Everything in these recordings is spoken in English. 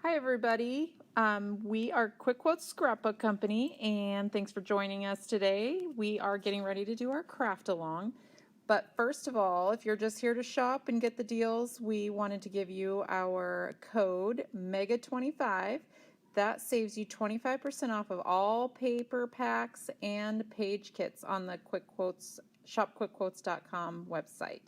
Hi, everybody. We are Quick Quotes Scrapbook Company, and thanks for joining us today. We are getting ready to do our craft along. But first of all, if you're just here to shop and get the deals, we wanted to give you our code MEGA25. That saves you 25% off of all paper packs and page kits on the Quick Quotes shopquickquotes.com website.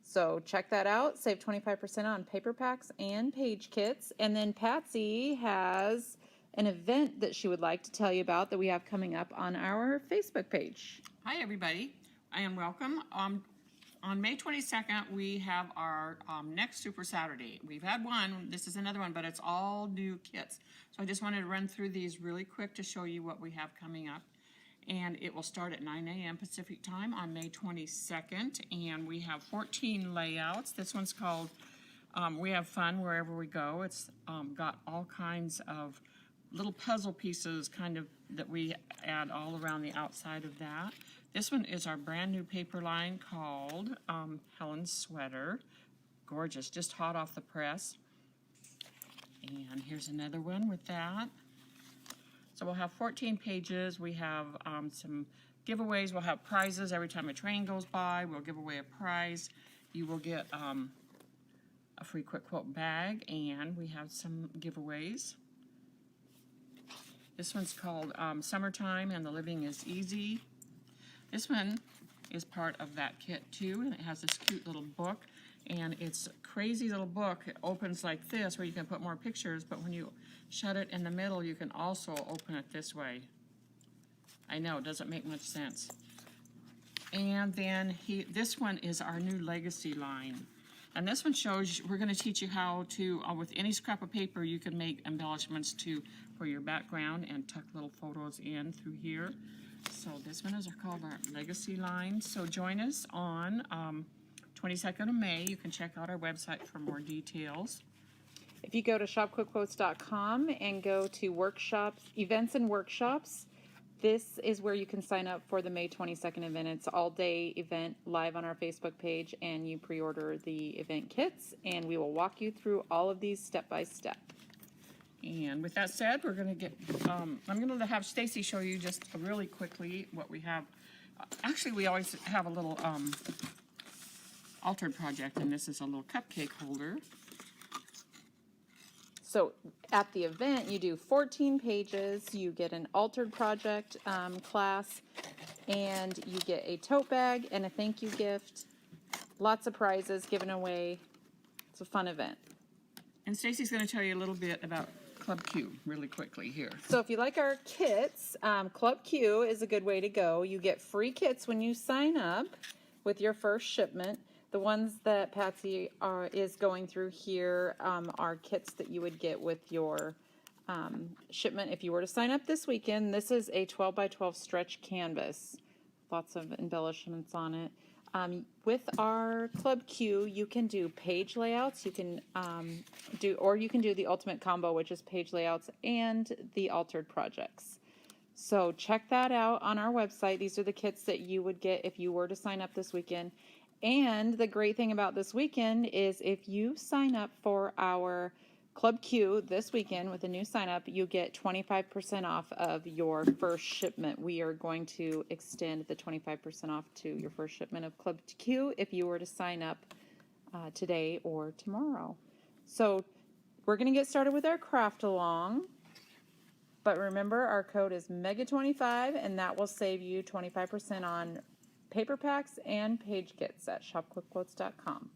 So check that out. Save 25% on paper packs and page kits. And then Patsy has an event that she would like to tell you about that we have coming up on our Facebook page. Hi, everybody. I am welcome. On May 22nd, we have our next Super Saturday. We've had one. This is another one, but it's all new kits. So I just wanted to run through these really quick to show you what we have coming up. And it will start at 9 a.m. Pacific time on May 22nd. And we have 14 layouts. This one's called We Have Fun Wherever We Go. It's got all kinds of little puzzle pieces kind of that we add all around the outside of that. This one is our brand new paper line called Helen's Sweater. Gorgeous, just hot off the press. And here's another one with that. So we'll have 14 pages. We have some giveaways. We'll have prizes every time a train goes by. We'll give away a prize. You will get a free Quick Quote bag, and we have some giveaways. This one's called Summertime and the Living is Easy. This one is part of that kit too, and it has this cute little book. And it's a crazy little book. It opens like this where you can put more pictures, but when you shut it in the middle, you can also open it this way. I know, it doesn't make much sense. And then this one is our new Legacy line. And this one shows, we're going to teach you how to, with any scrap of paper, you can make embellishments for your background and tuck little photos in through here. So this one is called our Legacy line. So join us on 22nd of May. You can check out our website for more details. If you go to shopquickquotes.com and go to workshops, events and workshops, this is where you can sign up for the May 22nd event. It's all day event live on our Facebook page, and you pre-order the event kits, and we will walk you through all of these step by step. And with that said, we're going to get, I'm going to have Stacy show you just really quickly what we have. Actually, we always have a little altered project, and this is a little cupcake holder. So at the event, you do 14 pages, you get an altered project class, and you get a tote bag and a thank you gift. Lots of prizes given away. It's a fun event. And Stacy's going to tell you a little bit about Club Q really quickly here. So if you like our kits, Club Q is a good way to go. You get free kits when you sign up with your first shipment. The ones that Patsy is going through here are kits that you would get with your shipment if you were to sign up this weekend. This is a 12 by 12 stretch canvas. Lots of embellishments on it. With our Club Q, you can do page layouts. You can you can do the ultimate combo, which is page layouts and the altered projects. So check that out on our website. These are the kits that you would get if you were to sign up this weekend. And the great thing about this weekend is if you sign up for our Club Q this weekend with a new sign up, you get 25% off of your first shipment. We are going to extend the 25% off to your first shipment of Club Q if you were to sign up today or tomorrow. So we're going to get started with our craft along. But remember, our code is MEGA25, and that will save you 25% on paper packs and page kits at shopquickquotes.com.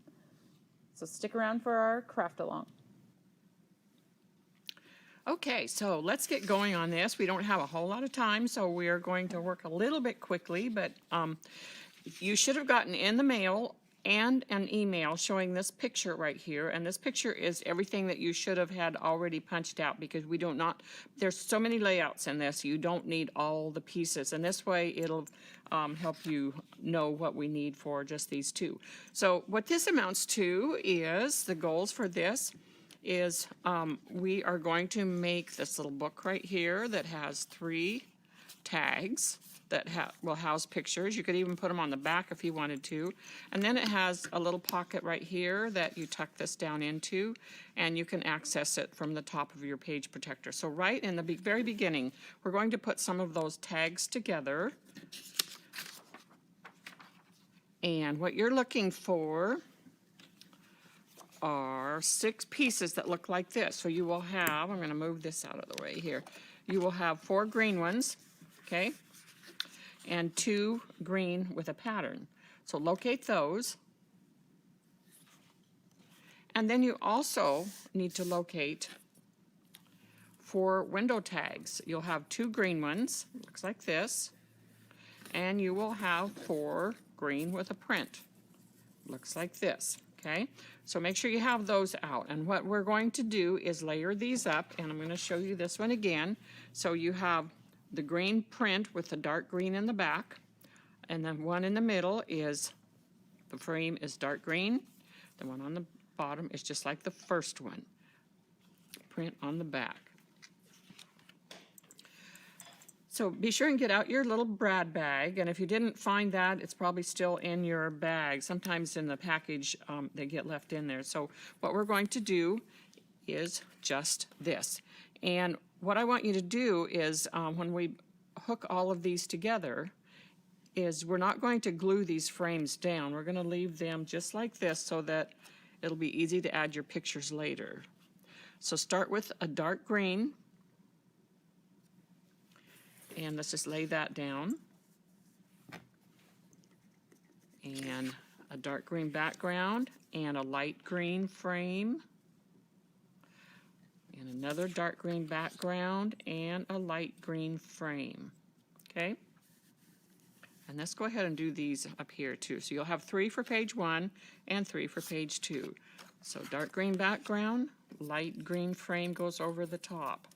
So stick around for our craft along. Okay, so let's get going on this. We don't have a whole lot of time, so we are going to work a little bit quickly, but you should have gotten in the mail and an email showing this picture right here, and this picture is everything that you should have had already punched out, because we do not, there's so many layouts in this, you don't need all the pieces, and this way it'll help you know what we need for just these two. So what this amounts to is, the goals for this is we are going to make this little book right here that has 3 tags that will house pictures. You could even put them on the back if you wanted to. And then it has a little pocket right here that you tuck this down into, and you can access it from the top of your page protector. So right in the very beginning, we're going to put some of those tags together. And what you're looking for are 6 pieces that look like this. So you will have, I'm going to move this out of the way here. You will have 4 green ones, okay? And 2 green with a pattern. So locate those. And then you also need to locate 4 window tags. You'll have 2 green ones, looks like this, and you will have 4 green with a print, looks like this, okay? So make sure you have those out. And what we're going to do is layer these up, and I'm going to show you this one again. So you have the green print with the dark green in the back, and then one in the middle is, the frame is dark green. The one on the bottom is just like the first one, print on the back. So be sure and get out your little brad bag, and if you didn't find that, it's probably still in your bag. Sometimes in the package they get left in there. So what we're going to do is just this. And what I want you to do is when we hook all of these together is we're not going to glue these frames down. We're going to leave them just like this so that it'll be easy to add your pictures later. So start with a dark green, and let's just lay that down. And a dark green background and a light green frame. And another dark green background and a light green frame. Okay? And let's go ahead and do these up here too. So you'll have 3 for page 1 and 3 for page 2. So dark green background, light green frame goes over the top.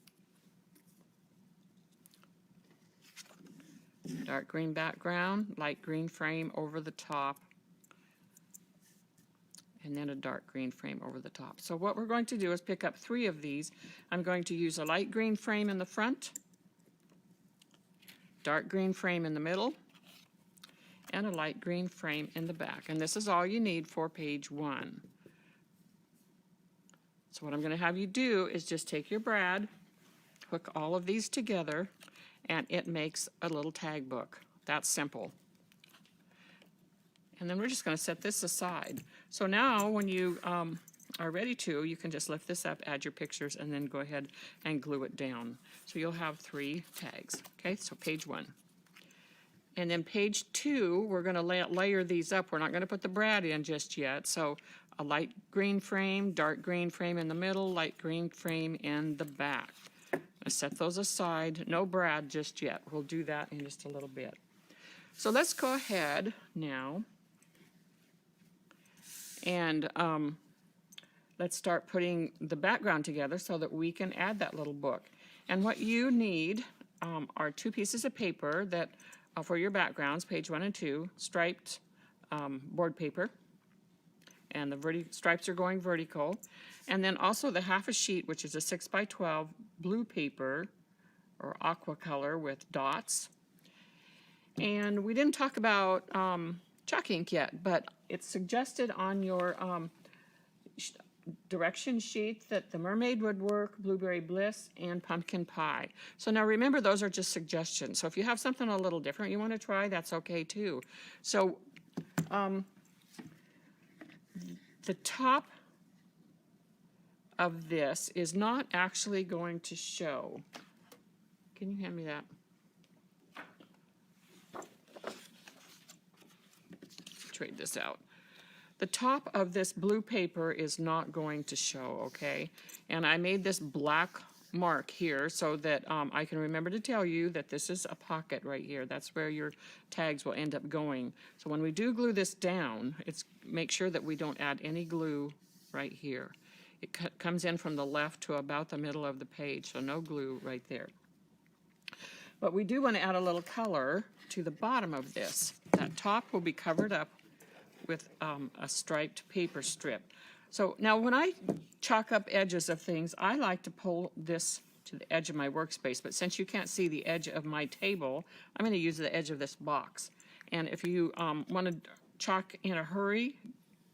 Dark green background, light green frame over the top, and then a dark green frame over the top. So what we're going to do is pick up 3 of these. I'm going to use a light green frame in the front, dark green frame in the middle, and a light green frame in the back. And this is all you need for page 1. So what I'm going to have you do is just take your brad, hook all of these together, and it makes a little tag book. That's simple. And then we're just going to set this aside. So now when you are ready to, you can just lift this up, add your pictures, and then go ahead and glue it down. So you'll have 3 tags. Okay, so page 1. And then page 2, we're going to layer these up. We're not going to put the brad in just yet. So a light green frame, dark green frame in the middle, light green frame in the back. I set those aside. No brad just yet. We'll do that in just a little bit. So let's go ahead now and let's start putting the background together so that we can add that little book. And what you need are 2 pieces of paper that for your backgrounds, page 1 and 2, striped board paper, and the stripes are going vertical. And then also the half a sheet, which is a 6x12 blue paper or aqua color with dots. And we didn't talk about chalk ink yet, but it's suggested on your direction sheet that the mermaid would work, blueberry bliss, and pumpkin pie. So now remember, those are just suggestions. So if you have something a little different you want to try, that's okay too. So the top of this is not actually going to show. Can you hand me that? Trade this out. The top of this blue paper is not going to show, okay? And I made this black mark here so that I can remember to tell you that this is a pocket right here. That's where your tags will end up going. So when we do glue this down, make sure that we don't add any glue right here. It comes in from the left to about the middle of the page, so no glue right there. But we do want to add a little color to the bottom of this. That top will be covered up with a striped paper strip. So now when I chalk up edges of things, I like to pull this to the edge of my workspace. But since you can't see the edge of my table, I'm going to use the edge of this box. And if you want to chalk in a hurry,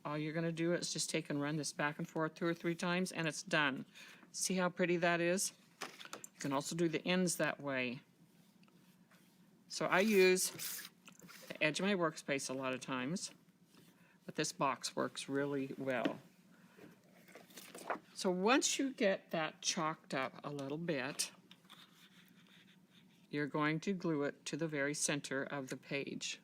all you're going to do is just take and run this back and forth 2 or 3 times, and it's done. See how pretty that is? You can also do the ends that way. So I use the edge of my workspace a lot of times, but this box works really well. So once you get that chalked up a little bit, you're going to glue it to the very center of the page.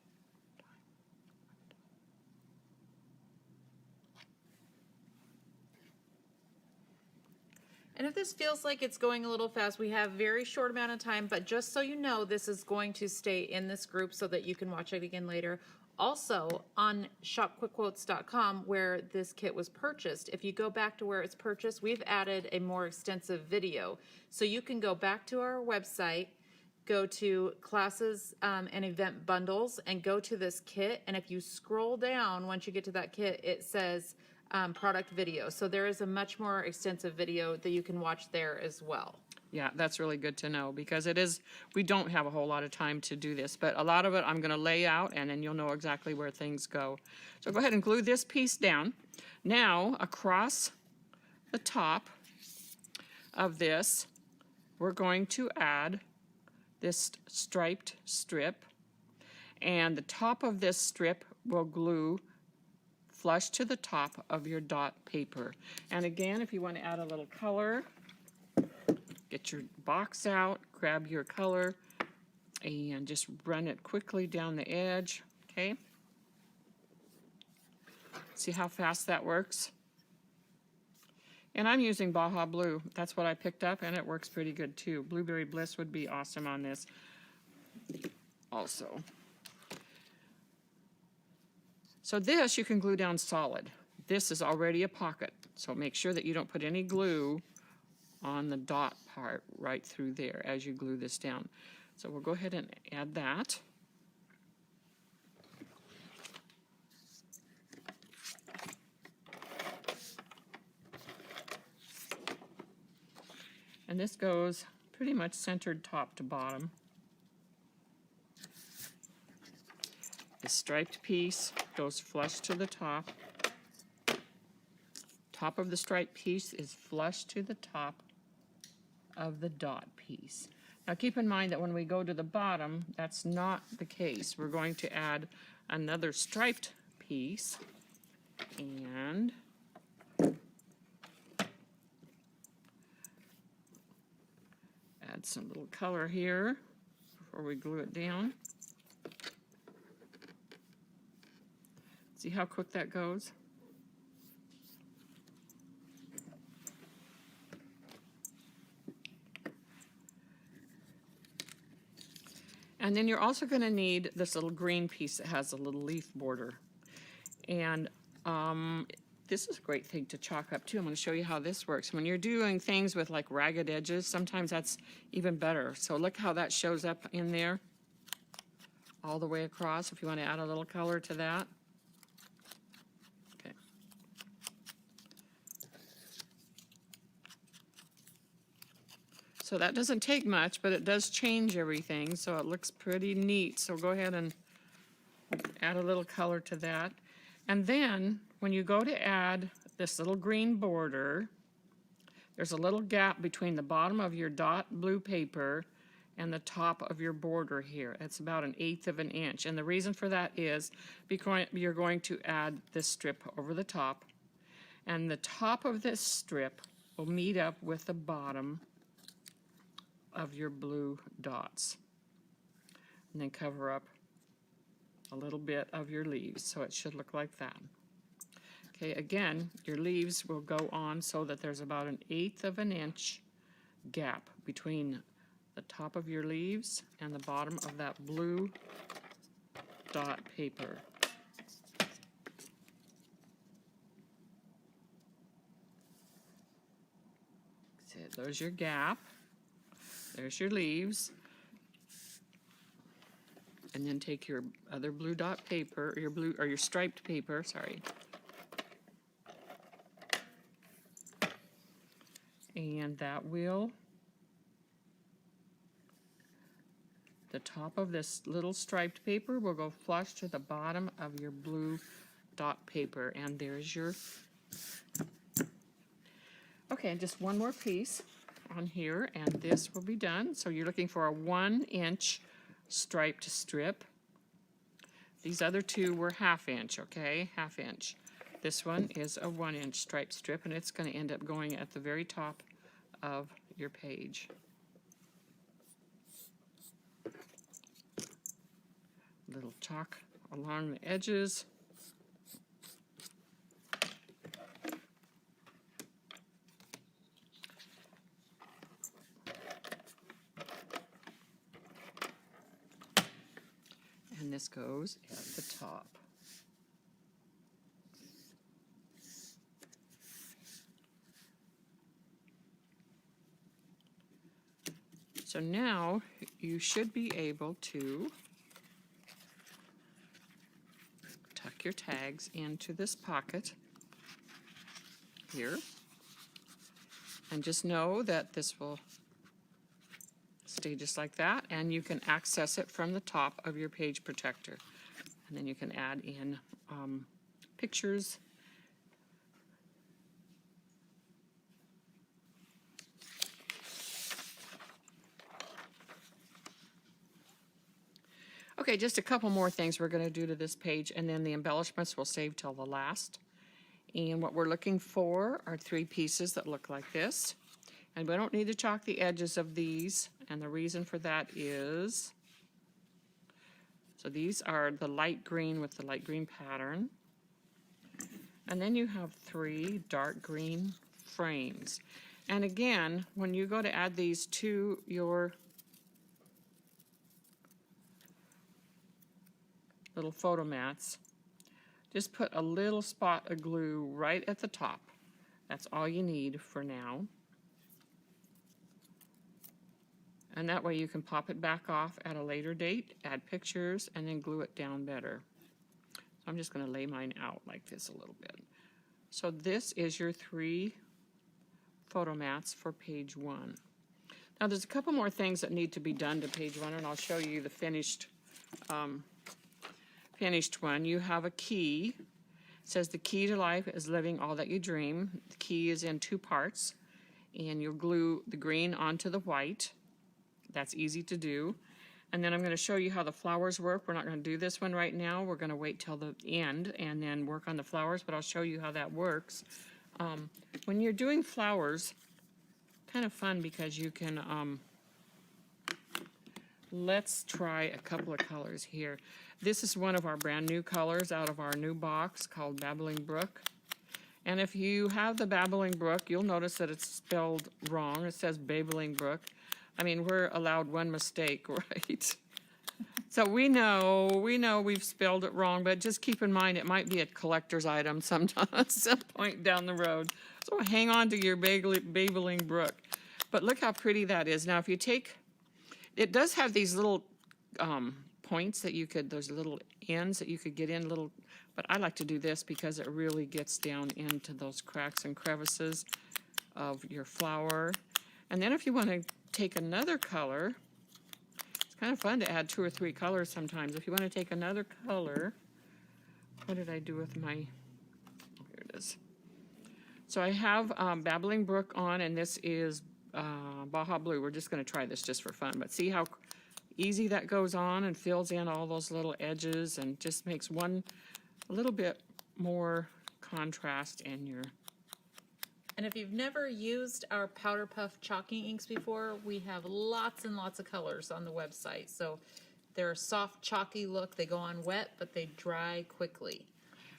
And if this feels like it's going a little fast, we have very short amount of time, but just so you know, this is going to stay in this group so that you can watch it again later. Also, on shopquickquotes.com, where this kit was purchased, if you go back to where it's purchased, we've added a more extensive video. So you can go back to our website, go to classes and event bundles, and go to this kit. And if you scroll down, once you get to that kit, it says product video. So there is a much more extensive video that you can watch there as well. Yeah, that's really good to know, because it is, we don't have a whole lot of time to do this, but a lot of it I'm going to lay out, and then you'll know exactly where things go. So go ahead and glue this piece down. Now, across the top of this, we're going to add this striped strip, and the top of this strip will glue flush to the top of your dot paper. And again, if you want to add a little color, get your box out, grab your color, and just run it quickly down the edge, okay? See how fast that works? And I'm using Baja Blue. That's what I picked up, and it works pretty good too. Blueberry Bliss would be awesome on this also. So this you can glue down solid. This is already a pocket, so make sure that you don't put any glue on the dot part right through there as you glue this down. So we'll go ahead and add that. And this goes pretty much centered top to bottom. The striped piece goes flush to the top. Top of the striped piece is flush to the top of the dot piece. Now keep in mind that when we go to the bottom, that's not the case. We're going to add another striped piece, and add some little color here before we glue it down. See how quick that goes? And then you're also going to need this little green piece that has a little leaf border. And this is a great thing to chalk up too. I'm going to show you how this works. When you're doing things with like ragged edges, sometimes that's even better. So look how that shows up in there all the way across, if you want to add a little color to that. Okay. So that doesn't take much, but it does change everything, so it looks pretty neat. So go ahead and add a little color to that. And then when you go to add this little green border, there's a little gap between the bottom of your dot blue paper and the top of your border here. It's about 1/8 of an inch. And the reason for that is because you're going to add this strip over the top, and the top of this strip will meet up with the bottom of your blue dots, and then cover up a little bit of your leaves, so it should look like that. Okay, again, your leaves will go on so that there's about 1/8 of an inch gap between the top of your leaves and the bottom of that blue dot paper. So there's your gap. There's your leaves. And then take your other blue dot paper, or your striped paper, sorry. And that will the top of this little striped paper will go flush to the bottom of your blue dot paper, and there's your, okay, just one more piece on here, and this will be done. So you're looking for a 1-inch striped strip. These other two were 1/2 inch, okay, 1/2 inch. This one is a 1-inch striped strip, and it's going to end up going at the very top of your page. Little chalk along the edges. And this goes at the top. So now you should be able to tuck your tags into this pocket here. And just know that this will stay just like that, and you can access it from the top of your page protector. And then you can add in pictures. Okay, just a couple more things we're going to do to this page, and then the embellishments we'll save till the last. And what we're looking for are 3 pieces that look like this. And we don't need to chalk the edges of these, and the reason for that is, so these are the light green with the light green pattern. And then you have 3 dark green frames. And again, when you go to add these to your little photo mats, just put a little spot of glue right at the top. That's all you need for now. And that way you can pop it back off at a later date, add pictures, and then glue it down better. So I'm just going to lay mine out like this a little bit. So this is your 3 photo mats for page 1. Now there's a couple more things that need to be done to page 1, and I'll show you the finished one. You have a key. It says the key to life is living all that you dream. The key is in 2 parts, and you'll glue the green onto the white. That's easy to do. And then I'm going to show you how the flowers work. We're not going to do this one right now. We're going to wait till the end and then work on the flowers, but I'll show you how that works. When you're doing flowers, kind of fun because you can, let's try a couple of colors here. This is one of our brand new colors out of our new box called Babbling Brook. And if you have the Babbling Brook, you'll notice that it's spelled wrong. It says Babbling Brook. I mean, we're allowed one mistake, right? So we know we've spelled it wrong, but just keep in mind it might be a collector's item sometime at some point down the road. So hang on to your Babbling Brook. But look how pretty that is. Now, if you take, it does have these little points that you could, those little ends that you could get in little, but I like to do this because it really gets down into those cracks and crevices of your flower. And then if you want to take another color, it's kind of fun to add 2 or 3 colors sometimes. If you want to take another color, what did I do with my, oh, here it is. So I have Babbling Brook on, and this is Baja Blue. We're just going to try this just for fun, but see how easy that goes on and fills in all those little edges and just makes one a little bit more contrast in your. And if you've never used our Powder Puff chalking inks before, we have lots and lots of colors on the website. So they're a soft, chalky look. They go on wet, but they dry quickly.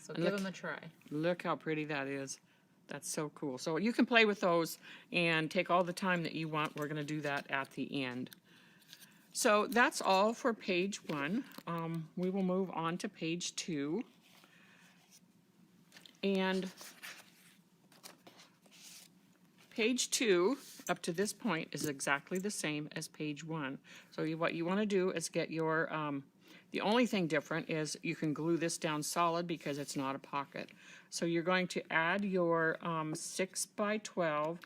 So give them a try. Look how pretty that is. That's so cool. So you can play with those and take all the time that you want. We're going to do that at the end. So that's all for page 1. We will move on to page 2. And page 2, up to this point, is exactly the same as page 1. So what you want to do is get your, the only thing different is you can glue this down solid because it's not a pocket. So you're going to add your 6x12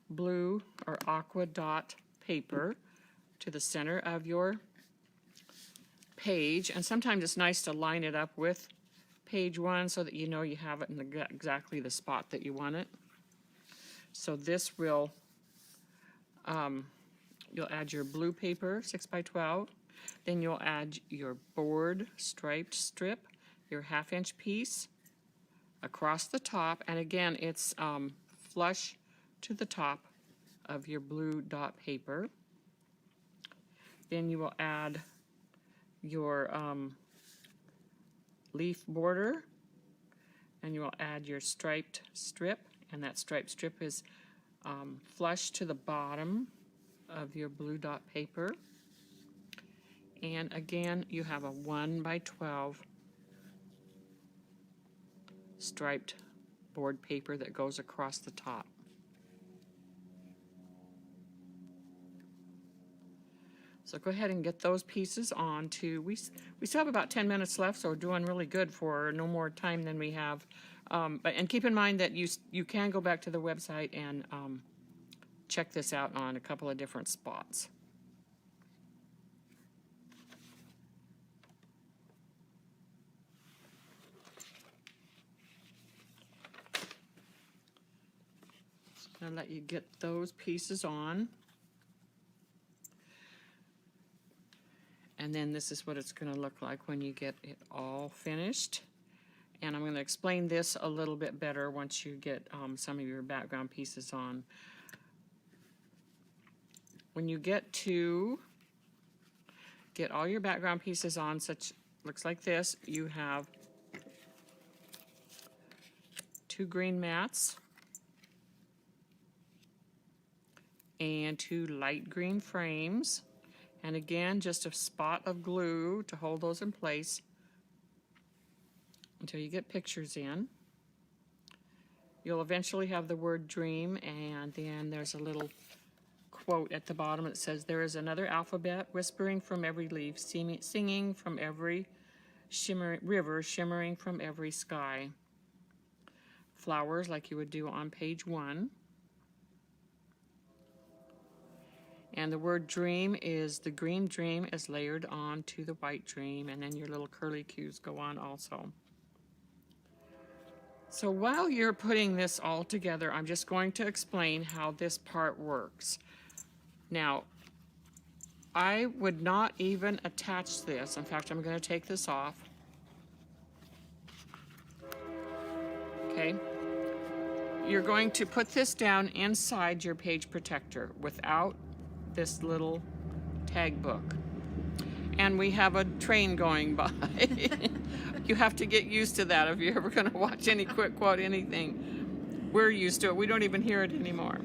blue or aqua dot paper to the center of your page, and sometimes it's nice to line it up with page 1 so that you know you have it in exactly the spot that you want it. So this will, you'll add your blue paper, 6x12, then you'll add your board striped strip, your 1/2-inch piece across the top, and again, it's flush to the top of your blue dot paper. Then you will add your leaf border, and you will add your striped strip, and that striped strip is flush to the bottom of your blue dot paper. And again, you have a 1x12 striped board paper that goes across the top. So go ahead and get those pieces on to, we still have about 10 minutes left, so we're doing really good for no more time than we have. And keep in mind that you can go back to the website and check this out on a couple of different spots. I'll let you get those pieces on. And then this is what it's going to look like when you get it all finished. And I'm going to explain this a little bit better once you get some of your background pieces on. When you get all your background pieces on, looks like this, you have 2 green mats and 2 light green frames. And again, just a spot of glue to hold those in place until you get pictures in. You'll eventually have the word dream, and then there's a little quote at the bottom that says, "There is another alphabet whispering from every leaf, singing from every river, shimmering from every sky." Flowers like you would do on page 1. And the word dream is, the green dream is layered on to the white dream, and then your little curly cues go on also. So while you're putting this all together, I'm just going to explain how this part works. Now, I would not even attach this. In fact, I'm going to take this off. Okay. You're going to put this down inside your page protector without this little tag book. And we have a train going by. You have to get used to that if you're ever going to watch any quick quote anything. We're used to it. We don't even hear it anymore.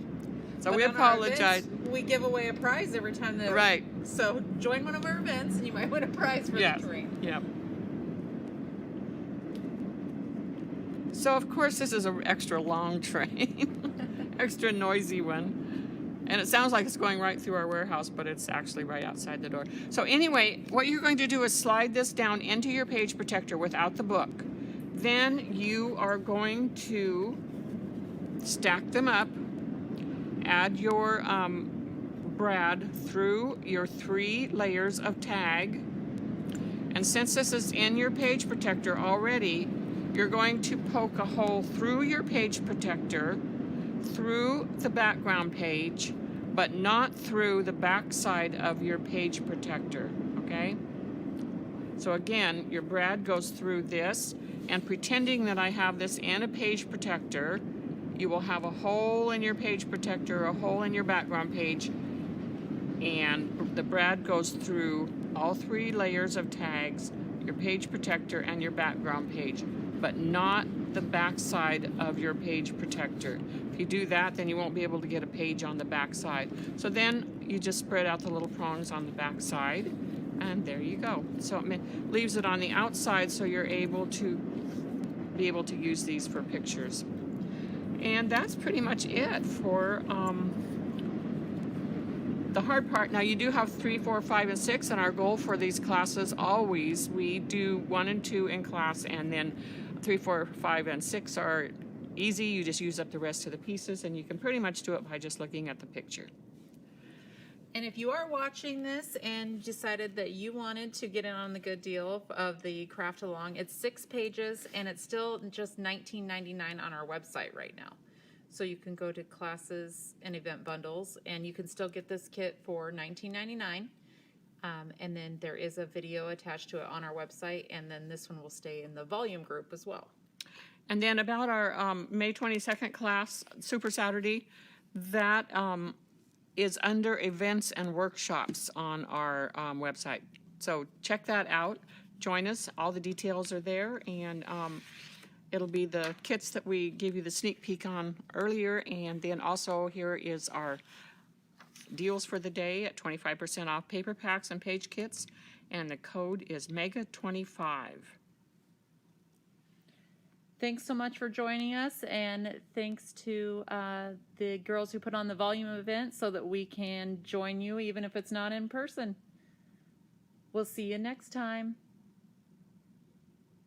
So But we on our apologize. events, we give away a prize every time that. Right. So join one of our events and you might win a prize for Yes. the train. Yep. So of course this is an extra long train, extra noisy one. And it sounds like it's going right through our warehouse, but it's actually right outside the door. So anyway, what you're going to do is slide this down into your page protector without the book. Then you are going to stack them up, add your brad through your 3 layers of tag. And since this is in your page protector already, you're going to poke a hole through your page protector, through the background page, but not through the back side of your page protector, okay? So again, your brad goes through this, and pretending that I have this in a page protector, you will have a hole in your page protector, a hole in your background page, and the brad goes through all 3 layers of tags, your page protector and your background page, but not the back side of your page protector. If you do that, then you won't be able to get a page on the back side. So then you just spread out the little prongs on the back side, and there you go. So it leaves it on the outside so you're able to use these for pictures. And that's pretty much it for the hard part. Now you do have 3, 4, 5, and 6, and our goal for these classes always, we do 1 and 2 in class, and then 3, 4, 5, and 6 are easy. You just use up the rest of the pieces, and you can pretty much do it by just looking at the picture. And if you are watching this and decided that you wanted to get in on the good deal of the craft along, it's 6 pages and it's still just $19.99 on our website right now. So you can go to classes and event bundles and you can still get this kit for $19.99. And then there is a video attached to it on our website, and then this one will stay in the volume group as well. And then about our May 22nd class, Super Saturday, that is under events and workshops on our website. So check that out. Join us. All the details are there, and it'll be the kits that we gave you the sneak peek on earlier, and then also here is our deals for the day at 25% off paper packs and page kits, and the code is MEGA25. Thanks so much for joining us, and thanks to the girls who put on the volume event so that we can join you even if it's not in person. We'll see you next time.